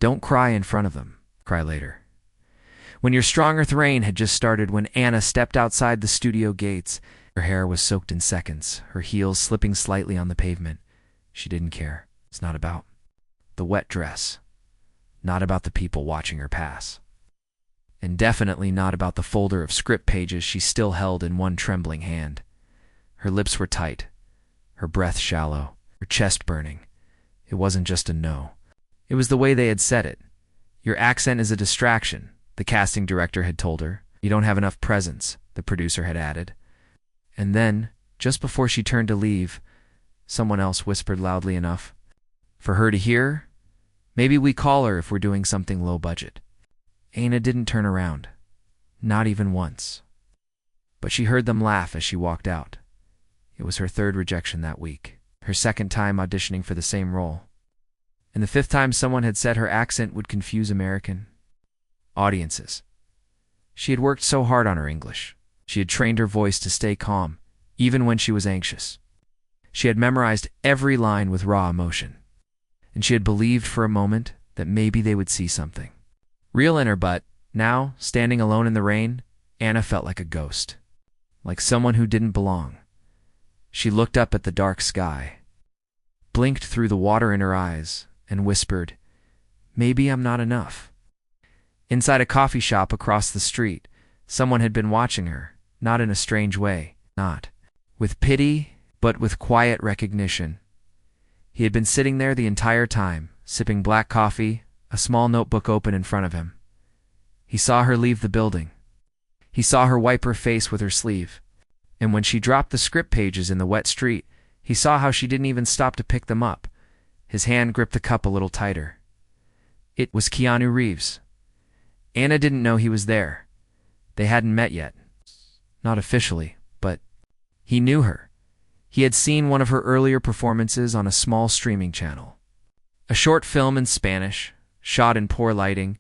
Don't cry in front of them. Cry later. When You're Strong'er rain had just started when Anna stepped outside the studio gates. Her hair was soaked in seconds, her heels slipping slightly on the pavement. She didn't care. It's not about the wet dress. Not about the people watching her pass. And definitely not about the folder of script pages she still held in one trembling hand. Her lips were tight, her breath shallow, her chest burning. It wasn't just a no. It was the way they had said it. Your accent is a distraction, the casting director had told her. You don't have enough presence, the producer had added. And then, just before she turned to leave, someone else whispered loudly enough for her to hear, maybe we call her if we're doing something low budget. Anna didn't turn around, not even once. But she heard them laugh as she walked out. It was her third rejection that week, her second time auditioning for the same role, and the fifth time someone had said her accent would confuse American audiences. She had worked so hard on her English. She had trained her voice to stay calm, even when she was anxious. She had memorized every line with raw emotion. And she had believed for a moment that maybe they would see something real in her, but now, standing alone in the rain, Anna felt like a ghost, like someone who didn't belong. She looked up at the dark sky, blinked through the water in her eyes, and whispered, "Maybe I'm not enough." Inside a coffee shop across the street, someone had been watching her, not in a strange way, not with pity, but with quiet recognition. He had been sitting there the entire time, sipping black coffee, a small notebook open in front of him. He saw her leave the building. He saw her wipe her face with her sleeve. And when she dropped the script pages in the wet street, he saw how she didn't even stop to pick them up. His hand gripped the cup a little tighter. It was Keanu Reeves. Anna didn't know he was there. They hadn't met yet. Not officially, but he knew her. He had seen one of her earlier performances on a small streaming channel. A short film in Spanish, shot in poor lighting,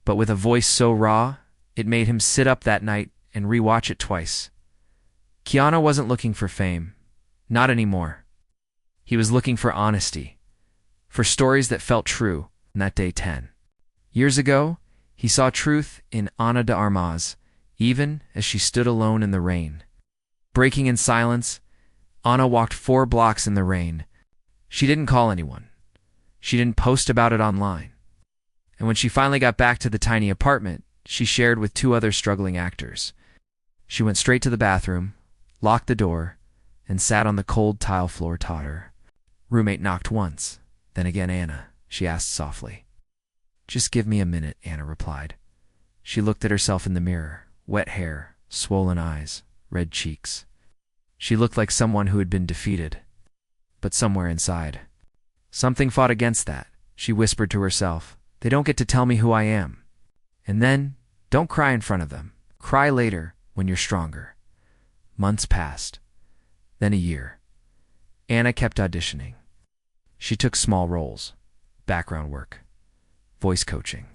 but with a voice so raw, it made him sit up that night and rewatch it twice. Keanu wasn't looking for fame. Not anymore. He was looking for honesty, for stories that felt true. And that day 10 years ago, he saw truth in Ana de Armas, even as she stood alone in the rain. Breaking in silence, Ana walked 4 blocks in the rain. She didn't call anyone. She didn't post about it online. And when she finally got back to the tiny apartment, she shared with 2 other struggling actors. She went straight to the bathroom, locked the door, and sat on the cold tile floor taught her. Roommate knocked once, then again Anna, she asked softly. "Just give me a minute," Anna replied. She looked at herself in the mirror, wet hair, swollen eyes, red cheeks. She looked like someone who had been defeated. But somewhere inside, something fought against that. She whispered to herself, "They don't get to tell me who I am." And then, don't cry in front of them. Cry later when you're stronger. Months passed. Then a year. Anna kept auditioning. She took small roles, background work, voice coaching.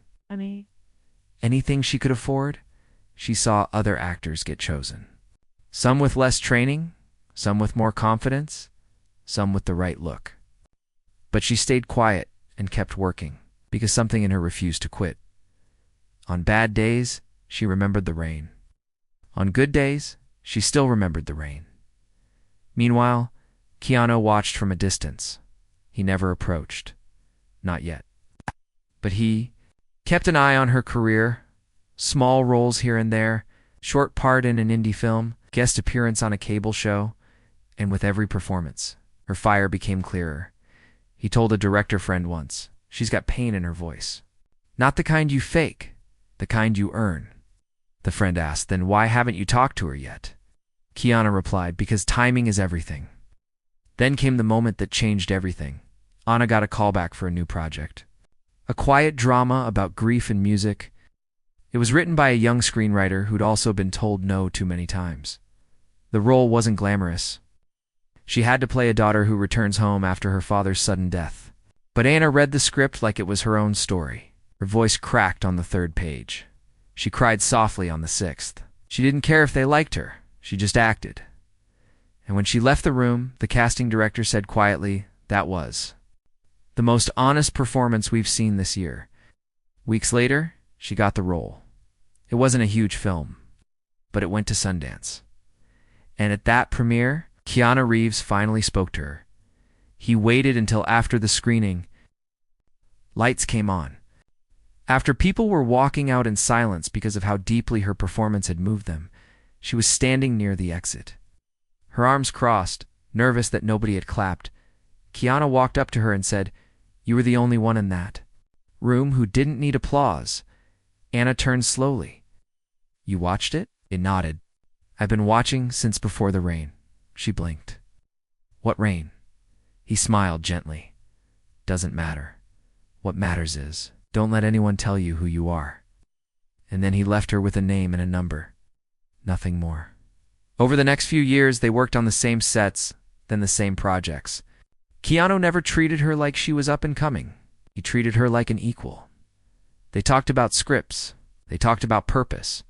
Anything she could afford, she saw other actors get chosen. Some with less training, some with more confidence, some with the right look. But she stayed quiet and kept working, because something in her refused to quit. On bad days, she remembered the rain. On good days, she still remembered the rain. Meanwhile, Keanu watched from a distance. He never approached. Not yet. But he kept an eye on her career. Small roles here and there, short part in an indie film, guest appearance on a cable show, and with every performance, her fire became clearer. He told a director friend once, "She's got pain in her voice. Not the kind you fake, the kind you earn." The friend asked, "Then why haven't you talked to her yet?" Keanu replied, "Because timing is everything." Then came the moment that changed everything. Anna got a call back for a new project. A quiet drama about grief and music. It was written by a young screenwriter who'd also been told no too many times. The role wasn't glamorous. She had to play a daughter who returns home after her father's sudden death. But Anna read the script like it was her own story. Her voice cracked on the 3rd page. She cried softly on the 6th. She didn't care if they liked her. She just acted. And when she left the room, the casting director said quietly, "That was the most honest performance we've seen this year." Weeks later, she got the role. It wasn't a huge film, but it went to Sundance. And at that premiere, Keanu Reeves finally spoke to her. He waited until after the screening. Lights came on. After people were walking out in silence because of how deeply her performance had moved them, she was standing near the exit. Her arms crossed, nervous that nobody had clapped. Keanu walked up to her and said, "You were the only one in that room who didn't need applause." Anna turned slowly. "You watched it?" It nodded. "I've been watching since before the rain." She blinked. "What rain?" He smiled gently. "Doesn't matter. What matters is, don't let anyone tell you who you are." And then he left her with a name and a number. Nothing more. Over the next few years, they worked on the same sets, then the same projects. Keanu never treated her like she was up and coming. He treated her like an equal. They talked about scripts. They talked about purpose.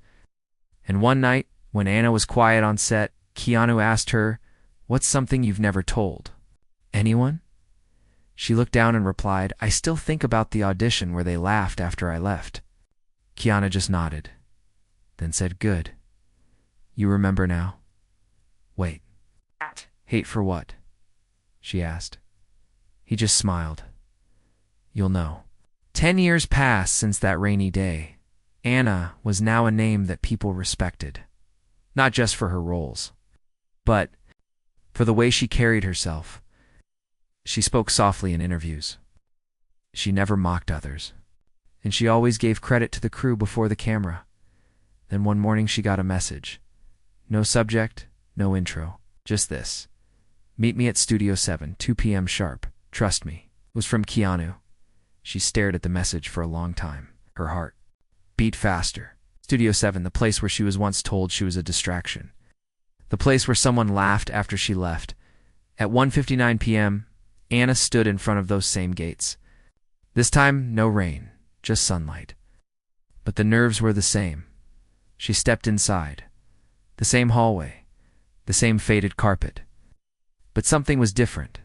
And one night, when Anna was quiet on set, Keanu asked her, "What's something you've never told?" "Anyone?" She looked down and replied, "I still think about the audition where they laughed after I left." Keanu just nodded, then said, "Good. You remember now?" "Wait. Hate for what?" she asked. He just smiled. "You'll know." 10 years passed since that rainy day. Anna was now a name that people respected, not just for her roles, but for the way she carried herself. She spoke softly in interviews. She never mocked others, and she always gave credit to the crew before the camera. Then one morning she got a message. No subject, no intro, just this: "Meet me at Studio 7, 2 p.m. sharp. Trust me." It was from Keanu. She stared at the message for a long time. Her heart beat faster. Studio 7, the place where she was once told she was a distraction. The place where someone laughed after she left. At 1:59 p.m., Anna stood in front of those same gates. This time, no rain, just sunlight. But the nerves were the same. She stepped inside. The same hallway, the same faded carpet. But something was different.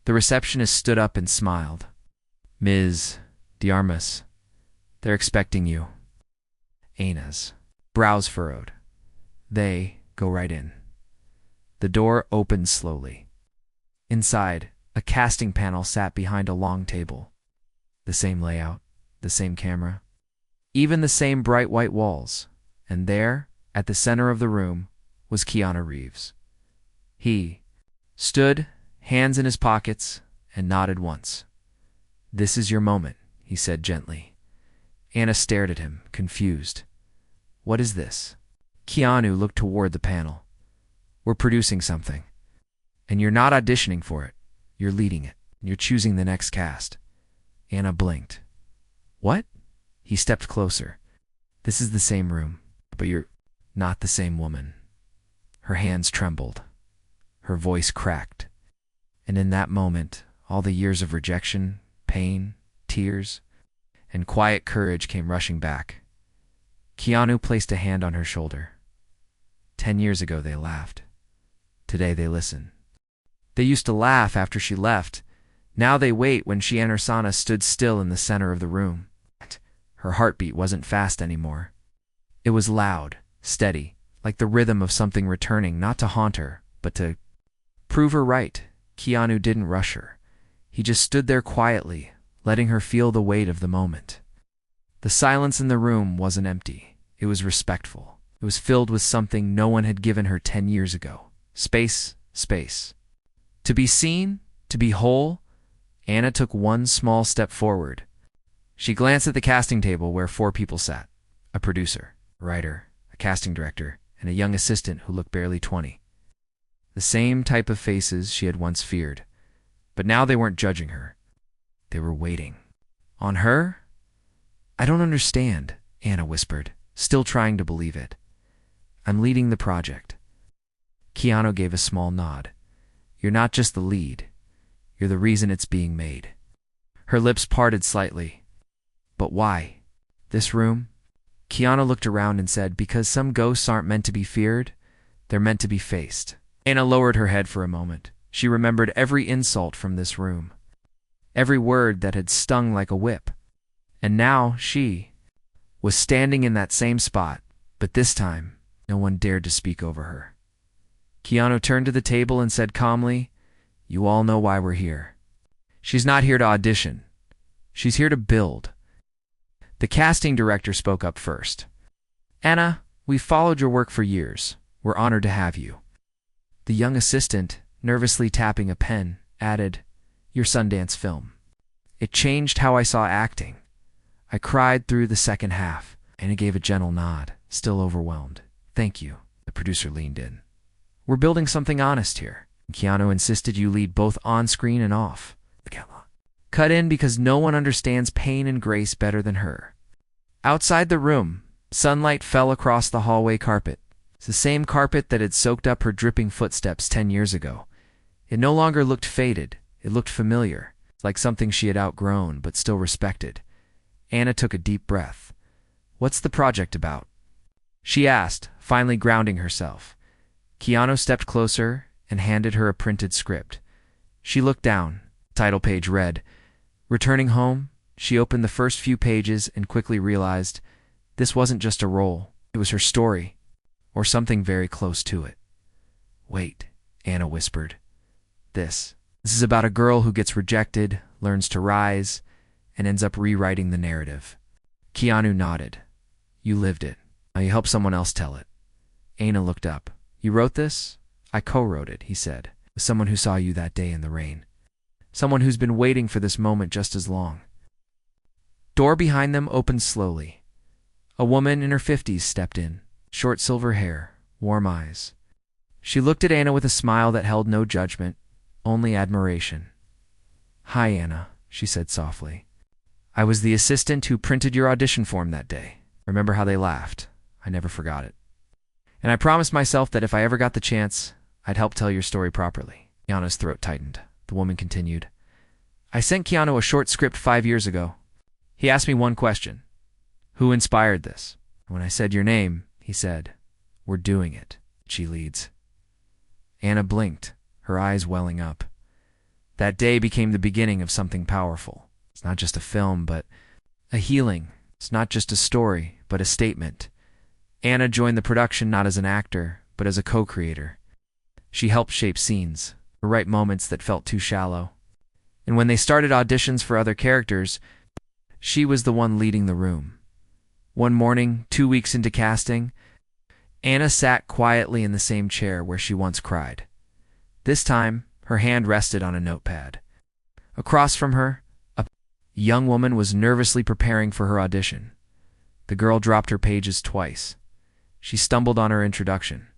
The receptionist stood up and smiled. "Ms. Armas, they're expecting you." Anna's brows furrowed. "They go right in." The door opened slowly. Inside, a casting panel sat behind a long table. The same layout, the same camera, even the same bright white walls. And there, at the center of the room, was Keanu Reeves. He stood, hands in his pockets, and nodded once. "This is your moment," he said gently. Anna stared at him, confused. "What is this?" Keanu looked toward the panel. "We're producing something. And you're not auditioning for it. You're leading it. You're choosing the next cast." Anna blinked. "What?" He stepped closer. "This is the same room, but you're not the same woman." Her hands trembled. Her voice cracked. And in that moment, all the years of rejection, pain, tears, and quiet courage came rushing back. Keanu placed a hand on her shoulder. 10 years ago they laughed. Today they listen. They used to laugh after she left. Now they wait when she and her Sana stood still in the center of the room. Her heartbeat wasn't fast anymore. It was loud, steady, like the rhythm of something returning, not to haunt her, but to prove her right. Keanu didn't rush her. He just stood there quietly, letting her feel the weight of the moment. The silence in the room wasn't empty. It was respectful. It was filled with something no one had given her 10 years ago. Space, space. To be seen, to be whole. Anna took one small step forward. She glanced at the casting table where 4 people sat: a producer, a writer, a casting director, and a young assistant who looked barely 20. The same type of faces she had once feared. But now they weren't judging her. They were waiting. On her? "I don't understand," Anna whispered, still trying to believe it. "I'm leading the project." Keanu gave a small nod. "You're not just the lead. You're the reason it's being made." Her lips parted slightly. "But why? This room?" Keanu looked around and said, "Because some ghosts aren't meant to be feared. They're meant to be faced." Anna lowered her head for a moment. She remembered every insult from this room. Every word that had stung like a whip. And now she was standing in that same spot, but this time no one dared to speak over her. Keanu turned to the table and said calmly, "You all know why we're here. She's not here to audition. She's here to build." The casting director spoke up first. "Anna, we've followed your work for years. We're honored to have you." The young assistant, nervously tapping a pen, added, "Your Sundance film. It changed how I saw acting. I cried through the second half." Anna gave a gentle nod, still overwhelmed. "Thank you." The producer leaned in. "We're building something honest here. Keanu insisted you lead both on-screen and off. Cut in because no one understands pain and grace better than her." Outside the room, sunlight fell across the hallway carpet. It's the same carpet that had soaked up her dripping footsteps 10 years ago. It no longer looked faded. It looked familiar, like something she had outgrown but still respected. Anna took a deep breath. "What's the project about?" she asked, finally grounding herself. Keanu stepped closer and handed her a printed script. She looked down. The title page read, "Returning Home." She opened the first few pages and quickly realized this wasn't just a role. It was her story, or something very close to it. "Wait," Anna whispered. This is about a girl who gets rejected, learns to rise, and ends up rewriting the narrative." Keanu nodded. "You lived it. Now you help someone else tell it." Anna looked up. "You wrote this?" "I co-wrote it," he said, "with someone who saw you that day in the rain. Someone who's been waiting for this moment just as long." Door behind them opened slowly. A woman in her 50s stepped in, short silver hair, warm eyes. She looked at Anna with a smile that held no judgment, only admiration. "Hi, Anna," she said softly. "I was the assistant who printed your audition form that day. Remember how they laughed? I never forgot it. And I promised myself that if I ever got the chance, I'd help tell your story properly." Keanu's throat tightened. The woman continued, "I sent Keanu a short script 5 years ago. He asked me one question. Who inspired this? When I said your name, he said, 'We're doing it.' She leads." Anna blinked, her eyes welling up. That day became the beginning of something powerful. It's not just a film, but a healing. It's not just a story, but a statement. Anna joined the production not as an actor, but as a co-creator. She helped shape scenes, or write moments that felt too shallow. And when they started auditions for other characters, she was the one leading the room. One morning, 2 weeks into casting, Anna sat quietly in the same chair where she once cried. This time, her hand rested on a notepad. Across from her, a young woman was nervously preparing for her audition. The girl dropped her pages twice. She stumbled on her introduction.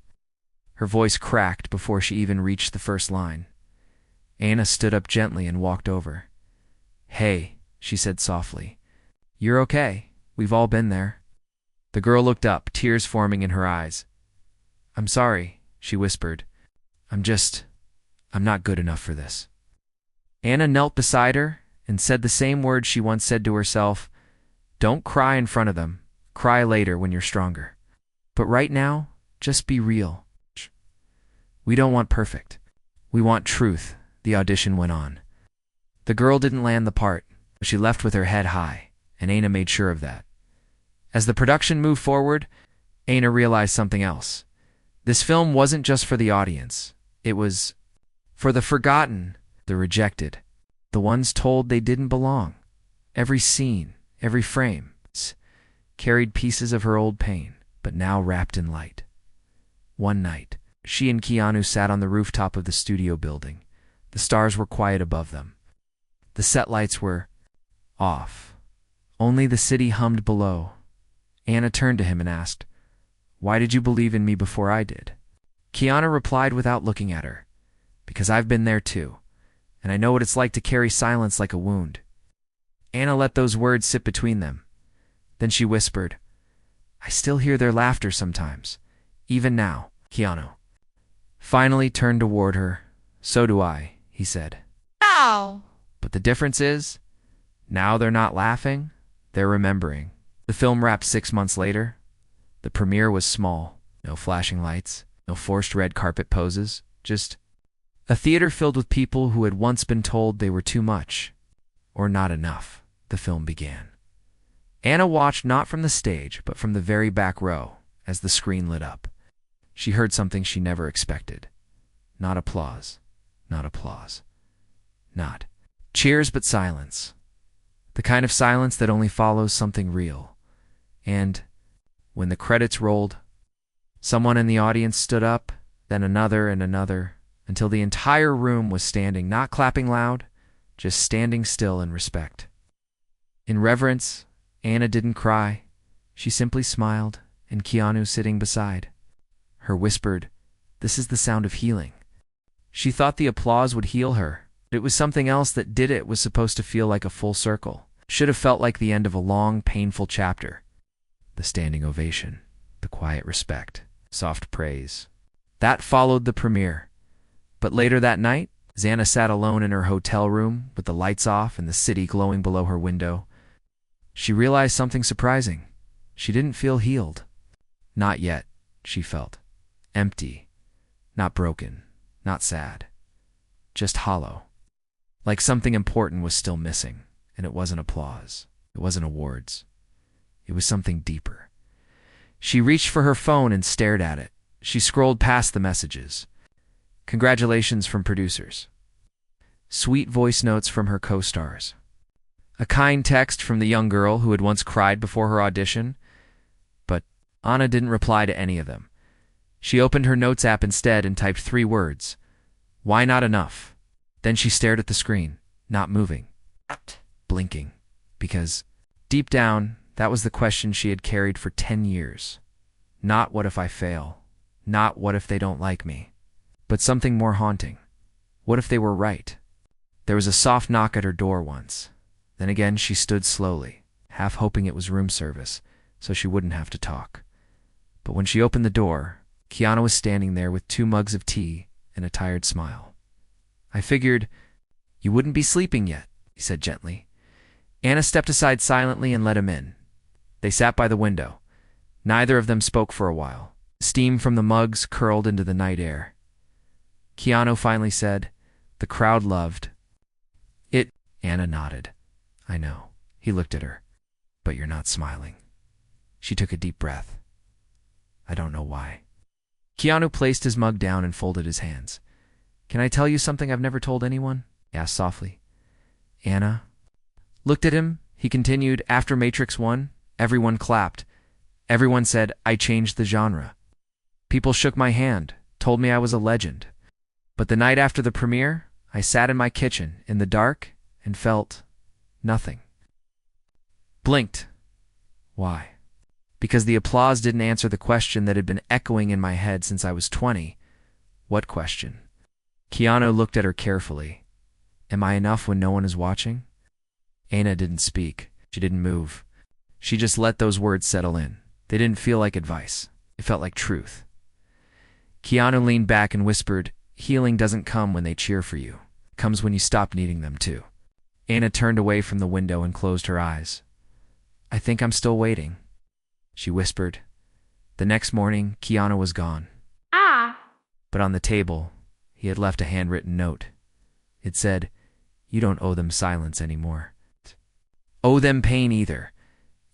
Her voice cracked before she even reached the first line. Anna stood up gently and walked over. "Hey," she said softly. "You're okay. We've all been there." The girl looked up, tears forming in her eyes. "I'm sorry," she whispered. I'm not good enough for this." Anna knelt beside her and said the same words she once said to herself. "Don't cry in front of them. Cry later when you're stronger. But right now, just be real. We don't want perfect. We want truth." The audition went on. The girl didn't land the part, but she left with her head high, and Anna made sure of that. As the production moved forward, Anna realized something else. This film wasn't just for the audience. It was for the forgotten, the rejected, the ones told they didn't belong. Every scene, every frame, carried pieces of her old pain, but now wrapped in light. One night, she and Keanu sat on the rooftop of the studio building. The stars were quiet above them. The set lights were off. Only the city hummed below. Anna turned to him and asked, "Why did you believe in me before I did?" Keanu replied without looking at her, "Because I've been there too, and I know what it's like to carry silence like a wound." Anna let those words sit between them. Then she whispered, "I still hear their laughter sometimes, even now." Keanu finally turned toward her. "So do I," he said. Ow! "But the difference is, now they're not laughing, they're remembering." The film wrapped 6 months later. The premiere was small. No flashing lights, no forced red carpet poses, just a theater filled with people who had once been told they were too much, or not enough. The film began. Anna watched not from the stage, but from the very back row as the screen lit up. She heard something she never expected. Not applause. Not applause. Not cheers, but silence. The kind of silence that only follows something real. And when the credits rolled, someone in the audience stood up, then another and another, until the entire room was standing, not clapping loud, just standing still in respect. In reverence, Anna didn't cry. She simply smiled, and Keanu sitting beside her whispered, "This is the sound of healing." She thought the applause would heal her. It was something else that did it. Was supposed to feel like a full circle. Should have felt like the end of a long, painful chapter. The standing ovation, the quiet respect, soft praise. That followed the premiere. But later that night, as Anna sat alone in her hotel room with the lights off and the city glowing below her window, she realized something surprising. She didn't feel healed. Not yet, she felt. Empty. Not broken. Not sad. Just hollow. Like something important was still missing. And it wasn't applause. It wasn't awards. It was something deeper. She reached for her phone and stared at it. She scrolled past the messages. Congratulations from producers. Sweet voice notes from her co-stars. A kind text from the young girl who had once cried before her audition. But Anna didn't reply to any of them. She opened her notes app instead and typed 3 words. Why not enough? Then she stared at the screen, not moving, blinking, because deep down, that was the question she had carried for 10 years. Not what if I fail, not what if they don't like me, but something more haunting. What if they were right? There was a soft knock at her door once. Then again she stood slowly, half hoping it was room service, so she wouldn't have to talk. But when she opened the door, Keanu was standing there with 2 mugs of tea and a tired smile. I figured you wouldn't be sleeping yet, he said gently. Anna stepped aside silently and let him in. They sat by the window. Neither of them spoke for a while. Steam from the mugs curled into the night air. Keanu finally said, "The crowd loved it." Anna nodded. "I know." He looked at her. "But you're not smiling." She took a deep breath. "I don't know why." Keanu placed his mug down and folded his hands. "Can I tell you something I've never told anyone?" he asked softly. Anna looked at him. He continued, "After Matrix 1, everyone clapped. Everyone said I changed the genre. People shook my hand, told me I was a legend. But the night after the premiere, I sat in my kitchen, in the dark, and felt nothing. Blinked. Why? Because the applause didn't answer the question that had been echoing in my head since I was 20. What question?" Keanu looked at her carefully. "Am I enough when no one is watching?" Anna didn't speak. She didn't move. She just let those words settle in. They didn't feel like advice. It felt like truth. Keanu leaned back and whispered, "Healing doesn't come when they cheer for you. It comes when you stop needing them to." Anna turned away from the window and closed her eyes. "I think I'm still waiting," she whispered. The next morning, Keanu was gone. But on the table, he had left a handwritten note. It said, "You don't owe them silence anymore. Owe them pain either.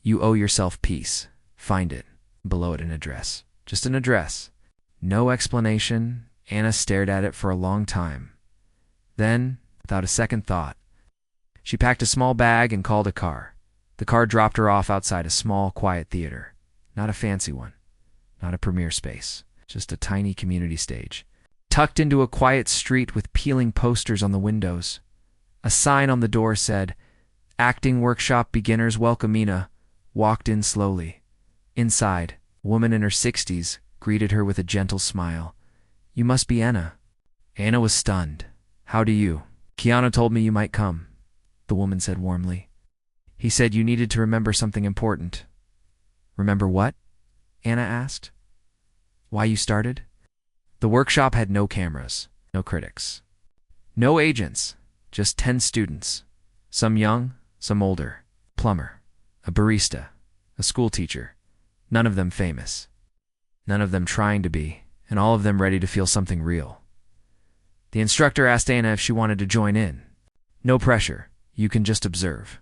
You owe yourself peace. Find it." Below it an address. Just an address. No explanation. Anna stared at it for a long time. Then, without a second thought, she packed a small bag and called a car. The car dropped her off outside a small, quiet theater. Not a fancy one. Not a premiere space. Just a tiny community stage. Tucked into a quiet street with peeling posters on the windows. A sign on the door said, "Acting Workshop Beginners Welcome." Anna walked in slowly. Inside, a woman in her 60s greeted her with a gentle smile. "You must be Anna." Anna was stunned. "How do you?" "Keanu told me you might come," the woman said warmly. "He said you needed to remember something important." "Remember what?" Anna asked. "Why you started?" The workshop had no cameras, no critics, no agents, just 10 students. Some young, some older. A plumber, a barista, a school teacher. None of them famous. None of them trying to be, and all of them ready to feel something real. The instructor asked Anna if she wanted to join in. "No pressure. You can just observe."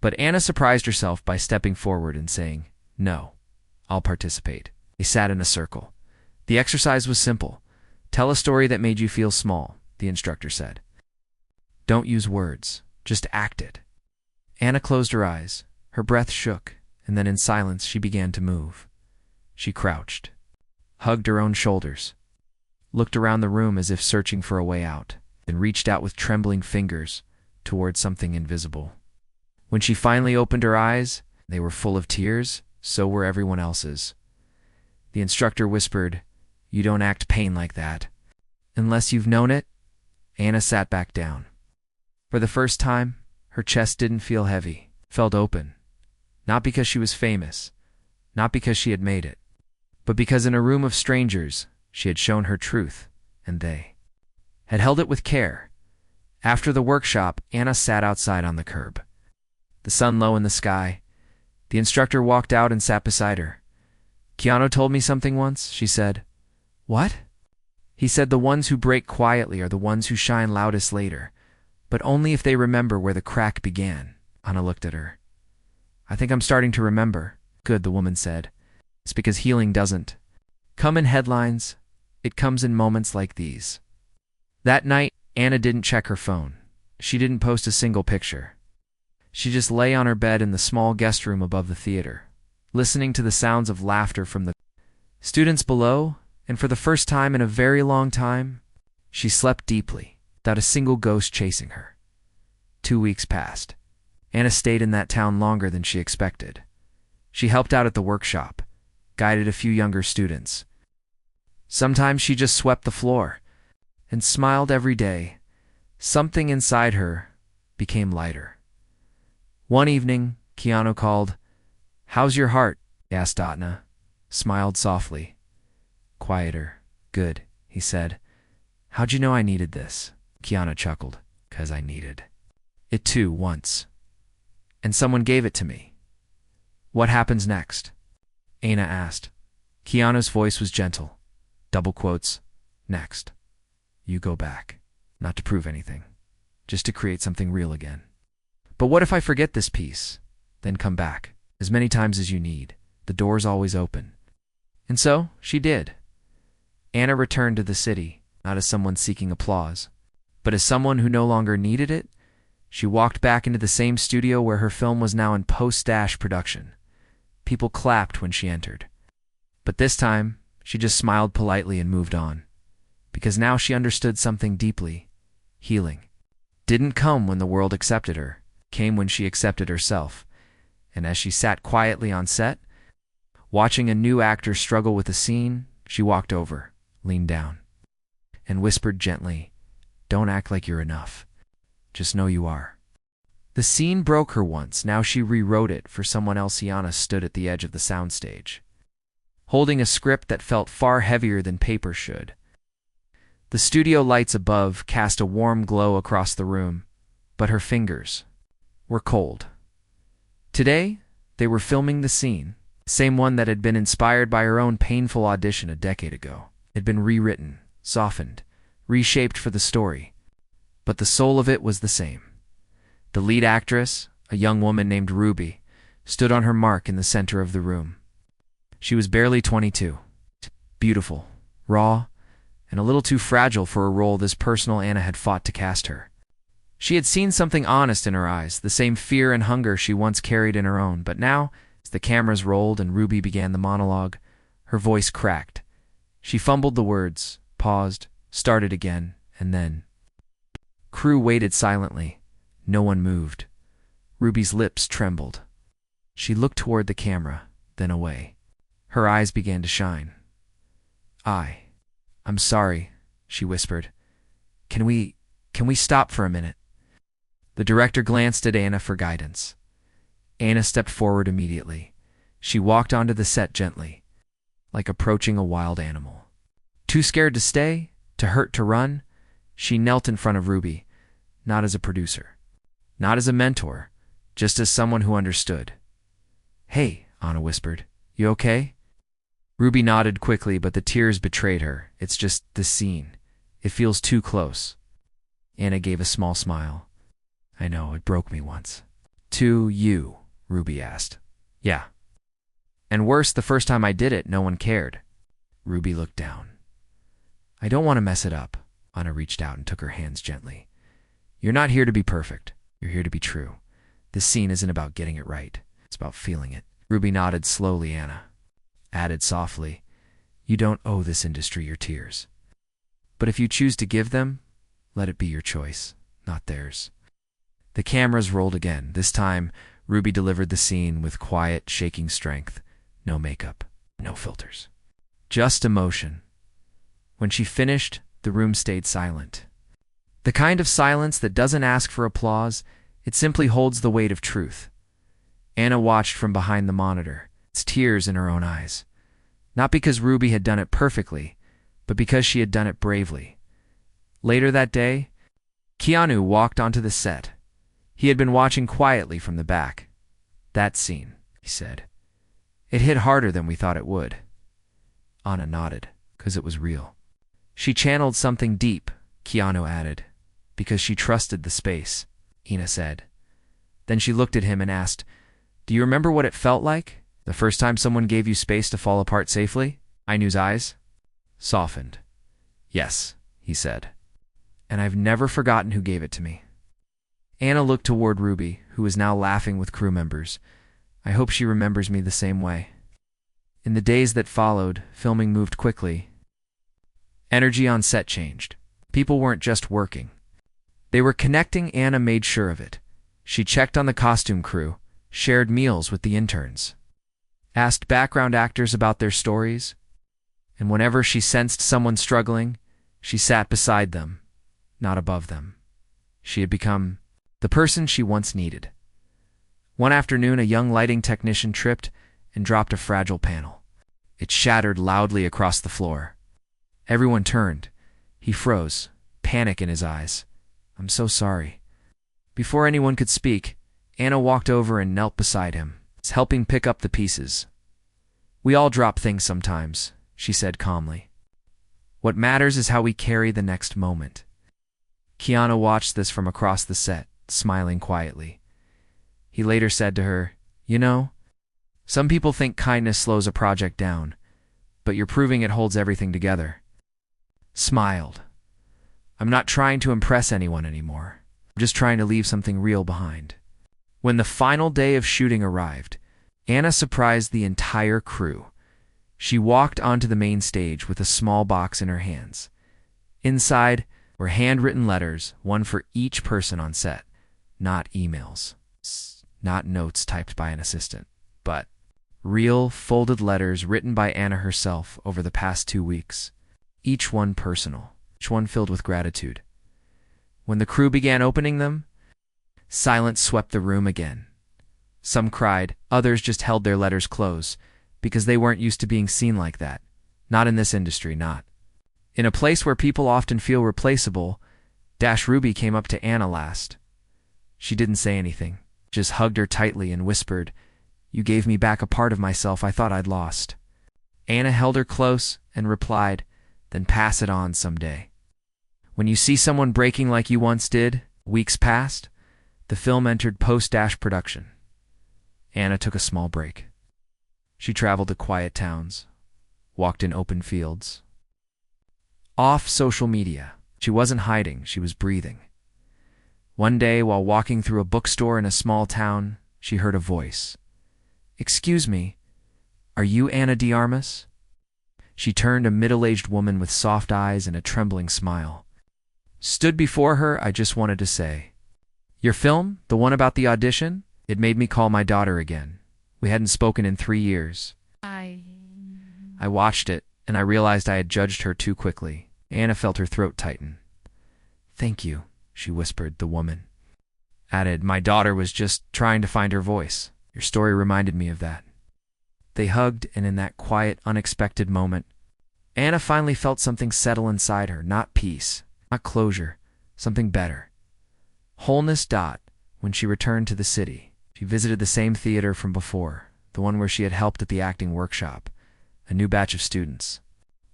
But Anna surprised herself by stepping forward and saying, "No, I'll participate." They sat in a circle. The exercise was simple. "Tell a story that made you feel small," the instructor said. "Don't use words, just act it." Anna closed her eyes. Her breath shook, and then in silence she began to move. She crouched, hugged her own shoulders, looked around the room as if searching for a way out, then reached out with trembling fingers toward something invisible. When she finally opened her eyes, they were full of tears, so were everyone else's. The instructor whispered, "You don't act pain like that. Unless you've known it." Anna sat back down. For the first time, her chest didn't feel heavy, it felt open. Not because she was famous, not because she had made it, but because in a room of strangers, she had shown her truth, and they had held it with care. After the workshop, Anna sat outside on the curb. The sun low in the sky. The instructor walked out and sat beside her. "Keanu told me something once," she said. "What?" "He said the ones who break quietly are the ones who shine loudest later, but only if they remember where the crack began." Anna looked at her. "I think I'm starting to remember." "Good," the woman said. "It's because healing doesn't come in headlines. It comes in moments like these." That night, Anna didn't check her phone. She didn't post a single picture. She just lay on her bed in the small guest room above the theater, listening to the sounds of laughter from the students below, and for the first time in a very long time, she slept deeply, without a single ghost chasing her. 2 weeks passed. Anna stayed in that town longer than she expected. She helped out at the workshop, guided a few younger students. Sometimes she just swept the floor and smiled every day. Something inside her became lighter. One evening, Keanu called. "How's your heart?" asked Anna, smiled softly. "Quieter. Good," he said. "How'd you know I needed this?" Keanu chuckled. "'Cause I needed it too once. And someone gave it to me." "What happens next?" Anna asked. Keanu's voice was gentle. Double quotes. "Next. You go back. Not to prove anything. Just to create something real again. But what if I forget this piece? Then come back. As many times as you need. The door's always open." And so, she did. Anna returned to the city, not as someone seeking applause, but as someone who no longer needed it. She walked back into the same studio where her film was now in post-dash production. People clapped when she entered. But this time, she just smiled politely and moved on. Because now she understood something deeply. Healing didn't come when the world accepted her. Came when she accepted herself. And as she sat quietly on set, watching a new actor struggle with a scene, she walked over, leaned down, and whispered gently, "Don't act like you're enough. Just know you are." The scene broke her once. Now she rewrote it for someone else. Anna stood at the edge of the soundstage, holding a script that felt far heavier than paper should. The studio lights above cast a warm glow across the room, but her fingers were cold. Today, they were filming the scene, same one that had been inspired by her own painful audition a decade ago. It had been rewritten, softened, reshaped for the story, but the soul of it was the same. The lead actress, a young woman named Ruby, stood on her mark in the center of the room. She was barely 22, beautiful, raw, and a little too fragile for a role this personal. Anna had fought to cast her. She had seen something honest in her eyes, the same fear and hunger she once carried in her own. But now, as the cameras rolled and Ruby began the monologue, her voice cracked. She fumbled the words, paused, started again, and then. Crew waited silently. No one moved. Ruby's lips trembled. She looked toward the camera, then away. Her eyes began to shine. I'm sorry," she whispered. Can we stop for a minute?" The director glanced at Anna for guidance. Anna stepped forward immediately. She walked onto the set gently, like approaching a wild animal. Too scared to stay, to hurt to run, she knelt in front of Ruby, not as a producer, not as a mentor, just as someone who understood. "Hey," Anna whispered, "you okay?" Ruby nodded quickly, but the tears betrayed her. "It's just this scene. It feels too close." Anna gave a small smile. "I know, it broke me once. To you, Ruby asked. Yeah. And worse, the first time I did it, no one cared. Ruby looked down. I don't want to mess it up. Anna reached out and took her hands gently. You're not here to be perfect. You're here to be true. This scene isn't about getting it right. It's about feeling it. Ruby nodded slowly. Anna added softly, you don't owe this industry your tears. But if you choose to give them, let it be your choice, not theirs. The cameras rolled again. This time, Ruby delivered the scene with quiet, shaking strength. No makeup, no filters. Just emotion. When she finished, the room stayed silent. The kind of silence that doesn't ask for applause, it simply holds the weight of truth. Anna watched from behind the monitor, tears in her own eyes. Not because Ruby had done it perfectly, but because she had done it bravely. Later that day, Keanu walked onto the set. He had been watching quietly from the back. That scene, he said. It hit harder than we thought it would. Anna nodded, because it was real. She channeled something deep, Keanu added, because she trusted the space, Ina said. Then she looked at him and asked, do you remember what it felt like? The first time someone gave you space to fall apart safely? Ainu's eyes softened. Yes, he said. And I've never forgotten who gave it to me. Anna looked toward Ruby, who was now laughing with crew members. I hope she remembers me the same way. In the days that followed, filming moved quickly. Energy on set changed. People weren't just working. They were connecting. Anna made sure of it. She checked on the costume crew, shared meals with the interns, asked background actors about their stories, and whenever she sensed someone struggling, she sat beside them, not above them. She had become the person she once needed. One afternoon, a young lighting technician tripped and dropped a fragile panel. It shattered loudly across the floor. Everyone turned. He froze, panic in his eyes. I'm so sorry. Before anyone could speak, Anna walked over and knelt beside him, helping pick up the pieces. We all drop things sometimes, she said calmly. What matters is how we carry the next moment. Keanu watched this from across the set, smiling quietly. He later said to her, you know, some people think kindness slows a project down, but you're proving it holds everything together. Smiled. I'm not trying to impress anyone anymore. I'm just trying to leave something real behind. When the final day of shooting arrived, Anna surprised the entire crew. She walked onto the main stage with a small box in her hands. Inside were handwritten letters, one for each person on set. Not emails, not notes typed by an assistant, but real, folded letters written by Anna herself over the past 2 weeks. Each one personal, each one filled with gratitude. When the crew began opening them, silence swept the room again. Some cried, others just held their letters close, because they weren't used to being seen like that. Not in this industry, not. In a place where people often feel replaceable, Ruby came up to Anna last. She didn't say anything, just hugged her tightly and whispered, you gave me back a part of myself I thought I'd lost. Anna held her close and replied, then pass it on someday. When you see someone breaking like you once did, weeks passed, the film entered post-production. Anna took a small break. She traveled to quiet towns, walked in open fields. Off social media, she wasn't hiding, she was breathing. One day, while walking through a bookstore in a small town, she heard a voice. Excuse me, are you Ana de Armas? She turned, a middle-aged woman with soft eyes and a trembling smile. Stood before her, I just wanted to say, your film, the one about the audition, it made me call my daughter again. We hadn't spoken in 3 years. I watched it, and I realized I had judged her too quickly. Anna felt her throat tighten. Thank you, she whispered. The woman added, my daughter was just trying to find her voice. Your story reminded me of that. They hugged, and in that quiet, unexpected moment, Anna finally felt something settle inside her, not peace, not closure, something better. Wholeness. When she returned to the city, she visited the same theater from before, the one where she had helped at the acting workshop. A new batch of students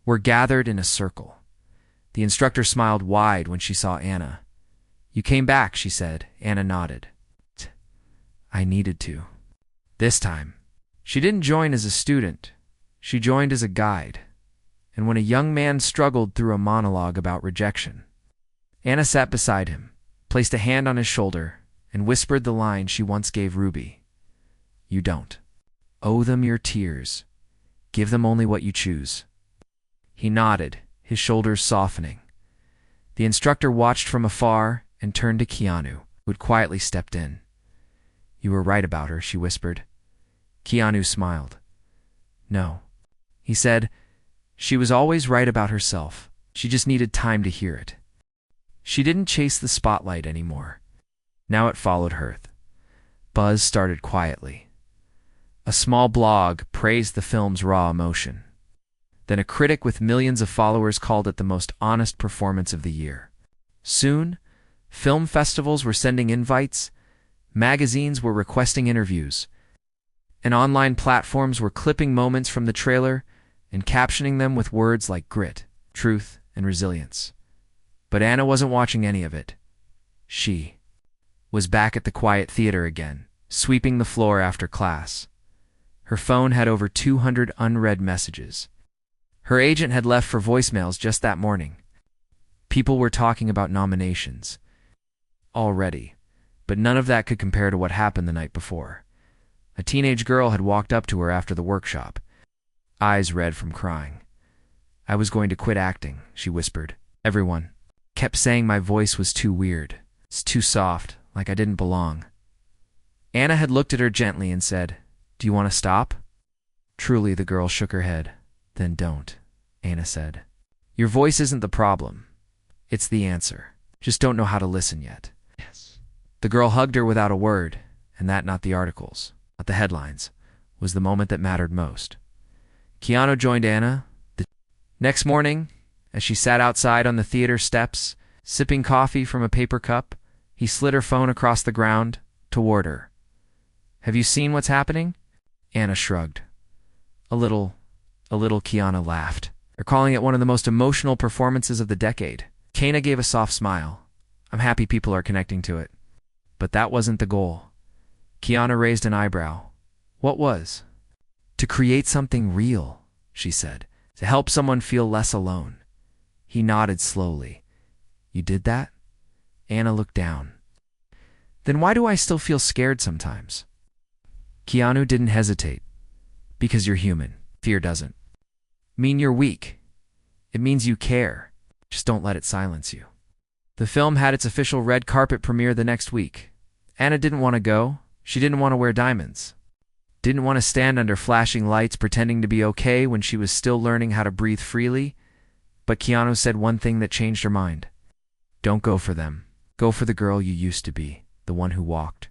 were gathered in a circle. The instructor smiled wide when she saw Anna. You came back, she said. Anna nodded. I needed to. This time, she didn't join as a student. She joined as a guide. And when a young man struggled through a monologue about rejection, Anna sat beside him, placed a hand on his shoulder, and whispered the line she once gave Ruby. You don't owe them your tears. Give them only what you choose. He nodded, his shoulders softening. The instructor watched from afar and turned to Keanu, who had quietly stepped in. You were right about her, she whispered. Keanu smiled. No. He said, she was always right about herself. She just needed time to hear it. She didn't chase the spotlight anymore. Now it followed her. Buzz started quietly. A small blog praised the film's raw emotion. Then a critic with millions of followers called it the most honest performance of the year. Soon, film festivals were sending invites, magazines were requesting interviews, and online platforms were clipping moments from the trailer and captioning them with words like grit, truth, and resilience. But Anna wasn't watching any of it. She was back at the quiet theater again, sweeping the floor after class. Her phone had over 200 unread messages. Her agent had left for voicemails just that morning. People were talking about nominations already, but none of that could compare to what happened the night before. A teenage girl had walked up to her after the workshop, eyes red from crying. I was going to quit acting, she whispered. Everyone kept saying my voice was too weird. It's too soft, like I didn't belong. Anna had looked at her gently and said, Do you want to stop? Truly, the girl shook her head. Then don't, Anna said. Your voice isn't the problem. It's the answer. Just don't know how to listen yet. Yes. The girl hugged her without a word, and that, not the articles, not the headlines, was the moment that mattered most. Keanu joined Anna the next morning as she sat outside on the theater steps, sipping coffee from a paper cup. He slid her phone across the ground toward her. Have you seen what's happening? Anna shrugged. A little, Keanu laughed. They're calling it one of the most emotional performances of the decade. Kana gave a soft smile. I'm happy people are connecting to it. But that wasn't the goal. Keanu raised an eyebrow. What was? To create something real, she said. To help someone feel less alone. He nodded slowly. You did that? Anna looked down. Then why do I still feel scared sometimes? Keanu didn't hesitate. Because you're human. Fear doesn't mean you're weak. It means you care. Just don't let it silence you. The film had its official red carpet premiere the next week. Anna didn't want to go. She didn't want to wear diamonds. Didn't want to stand under flashing lights pretending to be okay when she was still learning how to breathe freely. But Keanu said one thing that changed her mind. Don't go for them. Go for the girl you used to be, the one who walked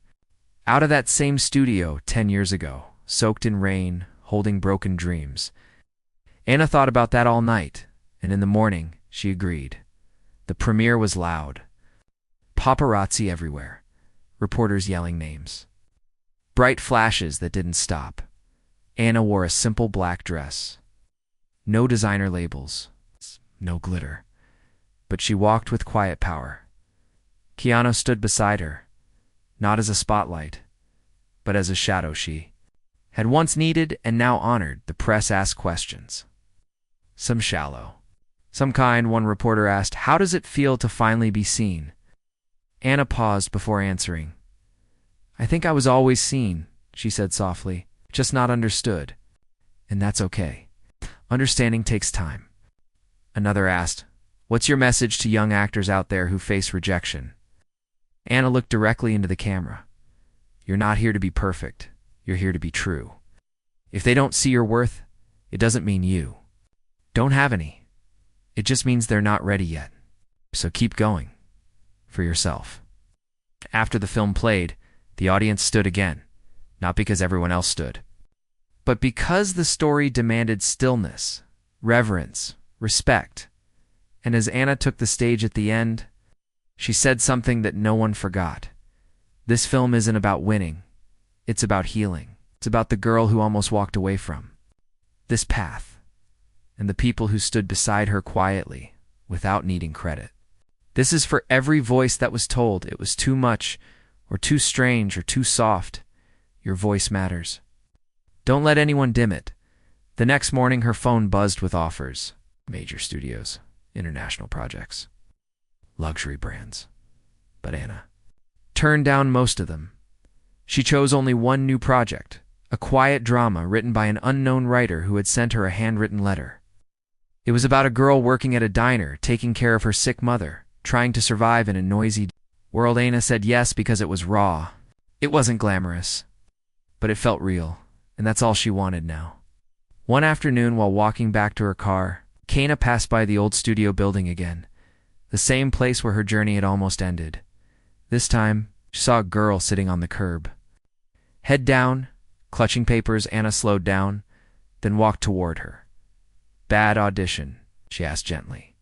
out of that same studio 10 years ago, soaked in rain, holding broken dreams. Anna thought about that all night, and in the morning, she agreed. The premiere was loud. Paparazzi everywhere. Reporters yelling names. Bright flashes that didn't stop. Anna wore a simple black dress. No designer labels. No glitter. But she walked with quiet power. Keanu stood beside her, not as a spotlight, but as a shadow she had once needed and now honored. The press asked questions. Some shallow. Some kind. One reporter asked, how does it feel to finally be seen? Anna paused before answering. I think I was always seen, she said softly, just not understood. And that's okay. Understanding takes time. Another asked, what's your message to young actors out there who face rejection? Anna looked directly into the camera. You're not here to be perfect. You're here to be true. If they don't see your worth, it doesn't mean you don't have any. It just means they're not ready yet. So keep going. For yourself. After the film played, the audience stood again, not because everyone else stood, but because the story demanded stillness, reverence, respect. And as Anna took the stage at the end, she said something that no one forgot. This film isn't about winning. It's about healing. It's about the girl who almost walked away from this path, and the people who stood beside her quietly, without needing credit. This is for every voice that was told it was too much, or too strange, or too soft. Your voice matters. Don't let anyone dim it. The next morning, her phone buzzed with offers. Major studios, international projects, luxury brands. But Anna turned down most of them. She chose only one new project, a quiet drama written by an unknown writer who had sent her a handwritten letter. It was about a girl working at a diner, taking care of her sick mother, trying to survive in a noisy world. Anna said yes because it was raw. It wasn't glamorous, but it felt real, and that's all she wanted now. One afternoon, while walking back to her car, Kana passed by the old studio building again, the same place where her journey had almost ended. This time, she saw a girl sitting on the curb. Head down, clutching papers, Anna slowed down, then walked toward her. "Bad audition?" she asked gently.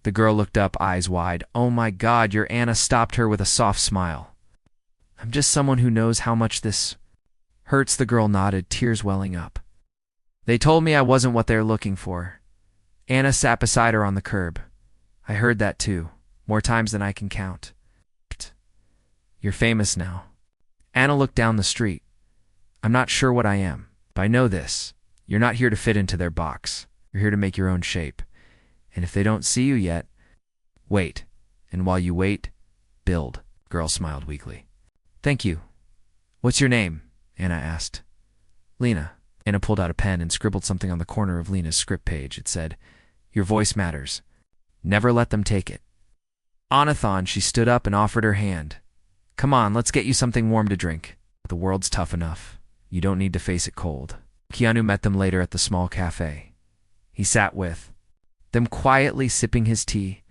The girl looked up, eyes wide. "Oh my God, you're Anna." Stopped her with a soft smile. "I'm just someone who knows how much this hurts." The girl nodded, tears welling up. "They told me I wasn't what they're looking for." Anna sat beside her on the curb. "I heard that too, more times than I can count." "You're famous now." Anna looked down the street. "I'm not sure what I am, but I know this. You're not here to fit into their box. You're here to make your own shape. And if they don't see you yet, wait. And while you wait, build." Girl smiled weakly. "Thank you. What's your name?" Anna asked. "Lena." Anna pulled out a pen and scribbled something on the corner of Lena's script page. It said, "Your voice matters. Never let them take it." Anathon, she stood up and offered her hand. "Come on, let's get you something warm to drink. The world's tough enough. You don't need to face it cold." Keanu met them later at the small cafe. He sat with them quietly, sipping his tea,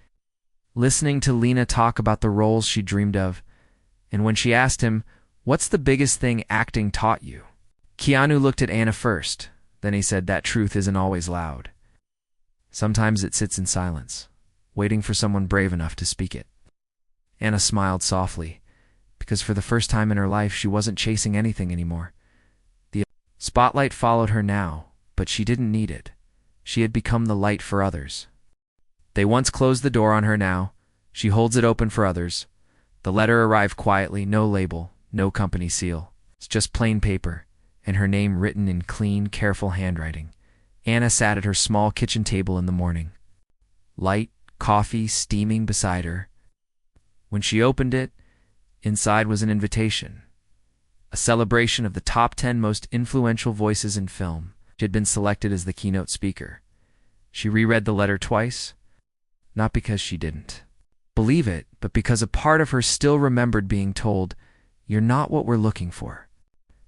listening to Lena talk about the roles she dreamed of, and when she asked him, "What's the biggest thing acting taught you?" Keanu looked at Anna first, then he said, "That truth isn't always loud. Sometimes it sits in silence, waiting for someone brave enough to speak it." Anna smiled softly, because for the first time in her life she wasn't chasing anything anymore. The spotlight followed her now, but she didn't need it. She had become the light for others. They once closed the door on her, now she holds it open for others. The letter arrived quietly, no label, no company seal. It's just plain paper, and her name written in clean, careful handwriting. Anna sat at her small kitchen table in the morning. Light, coffee steaming beside her. When she opened it, inside was an invitation, a celebration of the top 10 most influential voices in film. She had been selected as the keynote speaker. She reread the letter twice, not because she didn't believe it, but because a part of her still remembered being told, "You're not what we're looking for."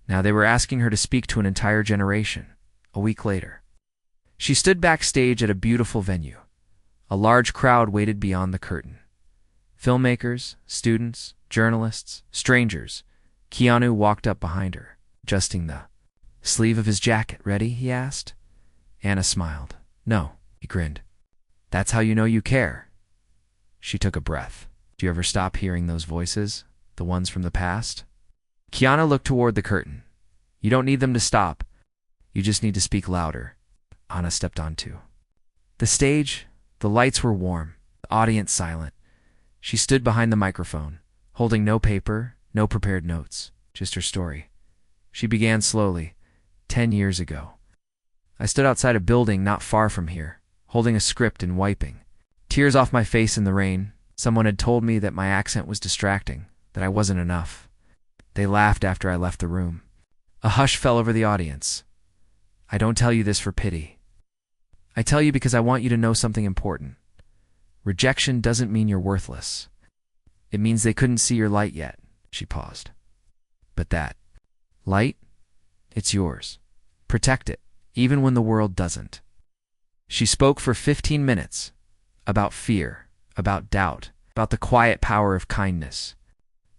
Now they were asking her to speak to an entire generation. A week later, she stood backstage at a beautiful venue. A large crowd waited beyond the curtain. Filmmakers, students, journalists, strangers. Keanu walked up behind her, adjusting the sleeve of his jacket. "Ready?" he asked. Anna smiled. "No," he grinned. "That's how you know you care." She took a breath. "Do you ever stop hearing those voices, the ones from the past?" Keanu looked toward the curtain. "You don't need them to stop. You just need to speak louder." Anna stepped onto the stage. The lights were warm, the audience silent. She stood behind the microphone, holding no paper, no prepared notes, just her story. She began slowly. 10 years ago, I stood outside a building not far from here, holding a script and wiping tears off my face in the rain. Someone had told me that my accent was distracting, that I wasn't enough. They laughed after I left the room. A hush fell over the audience. I don't tell you this for pity. I tell you because I want you to know something important. Rejection doesn't mean you're worthless. It means they couldn't see your light yet." She paused. "But that light, it's yours. Protect it, even when the world doesn't." She spoke for 15 minutes, about fear, about doubt, about the quiet power of kindness,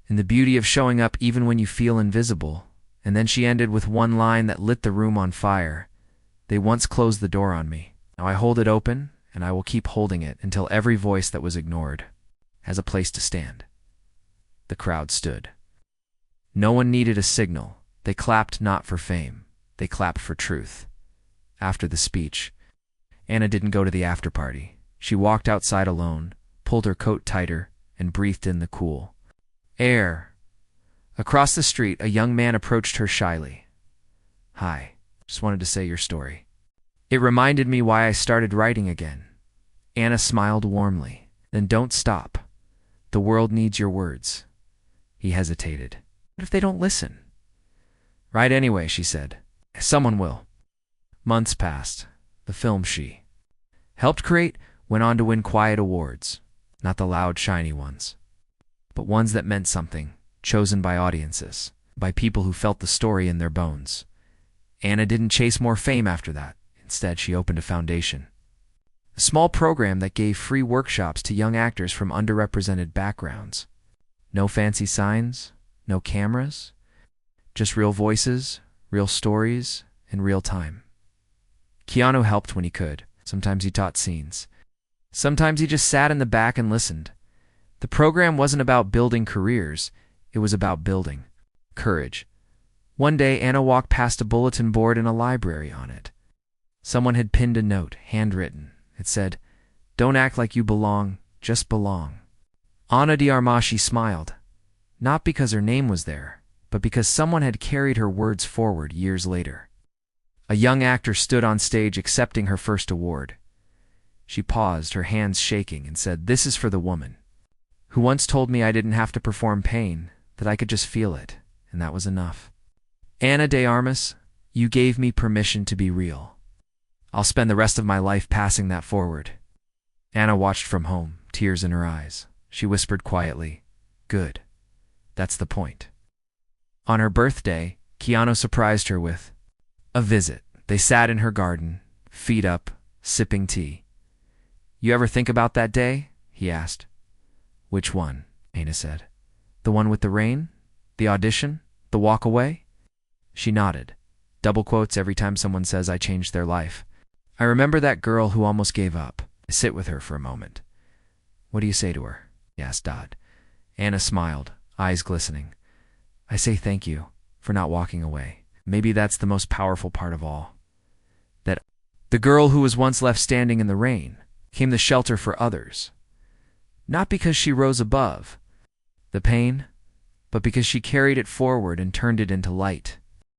and the beauty of showing up even when you feel invisible. And then she ended with one line that lit the room on fire. "They once closed the door on me. Now I hold it open, and I will keep holding it until every voice that was ignored has a place to stand." The crowd stood. No one needed a signal. They clapped not for fame. They clapped for truth. After the speech, Anna didn't go to the after party. She walked outside alone, pulled her coat tighter, and breathed in the cool air. Across the street, a young man approached her shyly. "Hi, just wanted to say your story. It reminded me why I started writing again." Anna smiled warmly. "Then don't stop. The world needs your words." He hesitated. "What if they don't listen?" "Write anyway," she said. "Someone will." Months passed. The film she helped create went on to win quiet awards, not the loud, shiny ones, but ones that meant something, chosen by audiences, by people who felt the story in their bones. Anna didn't chase more fame after that. Instead, she opened a foundation, a small program that gave free workshops to young actors from underrepresented backgrounds. No fancy signs, no cameras, just real voices, real stories, in real time. Keanu helped when he could. Sometimes he taught scenes. Sometimes he just sat in the back and listened. The program wasn't about building careers. It was about building courage. One day, Anna walked past a bulletin board in a library. On it, someone had pinned a note, handwritten. It said, "Don't act like you belong, just belong." Ana de Armas smiled, not because her name was there, but because someone had carried her words forward years later. A young actor stood on stage accepting her first award. She paused, her hands shaking, and said, "This is for the woman who once told me I didn't have to perform pain, that I could just feel it, and that was enough. Ana de Armas, you gave me permission to be real. I'll spend the rest of my life passing that forward." Anna watched from home, tears in her eyes. She whispered quietly, "Good. That's the point." On her birthday, Keanu surprised her with a visit. They sat in her garden, feet up, sipping tea. "You ever think about that day?" he asked. "Which one?" Anna said. "The one with the rain? The audition? The walk away?" She nodded. Double quotes every time someone says I changed their life. "I remember that girl who almost gave up. I sit with her for a moment." "What do you say to her?" he asked Dodd. Anna smiled, eyes glistening. "I say thank you for not walking away. Maybe that's the most powerful part of all. That the girl who was once left standing in the rain became the shelter for others. Not because she rose above the pain, but because she carried it forward and turned it into light."